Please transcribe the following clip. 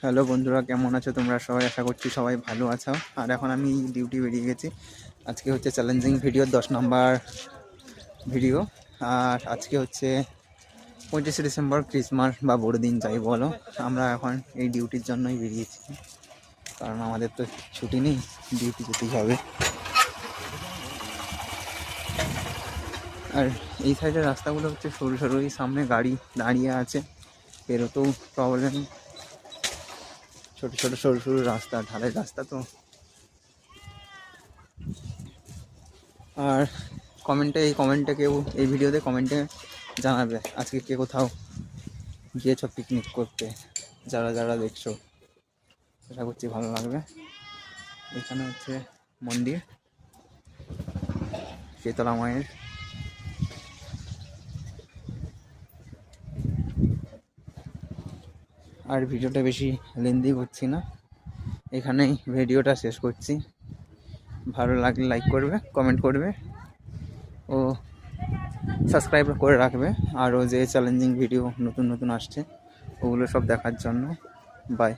Hello বন্ধুরা, কেমন আছো তোমরা সবাই? আশা করছি সবাই ভালো আছো। আর এখন আমি ডিউটি বেরিয়ে গেছি। আজকে হচ্ছে চ্যালেঞ্জিং ভিডিও 10 নম্বর ভিডিও। আর আজকে হচ্ছে 25শে ডিসেম্বর, ক্রিসমাস বা বড়দিন যাই বলো। আমরা এখন এই ডিউটির জন্যই বেরিয়েছি, কারণ আমাদের তো ছুটি নেই, ডিউটি যেতেই হবে। আর এই সাইডের রাস্তাগুলো হচ্ছে সরু সরু, সামনে গাড়ি দাঁড়িয়ে আছে, বেরোতেও প্রবলেম। ছোটো ছোটো সরু সরু রাস্তা, ঢালাই রাস্তা তো। আর কমেন্টে কেউ এই ভিডিওতে কমেন্টে জানাবে আজকে কে কোথাও গিয়েছো পিকনিক করতে, যারা যারা দেখছো। আশা করছি ভালো লাগবে। এখানে হচ্ছে মন্দির, শীতলা মায়ের। আর ভিডিওটা বেশি লেন্দি করছি না, এখানেই ভিডিওটা শেষ করছি। ভালো লাগলে লাইক করবে, কমেন্ট করবে ও সাবস্ক্রাইব করে রাখবে। আরও যে চ্যালেঞ্জিং ভিডিও নতুন নতুন আসছে ওগুলো সব দেখার জন্য। বাই।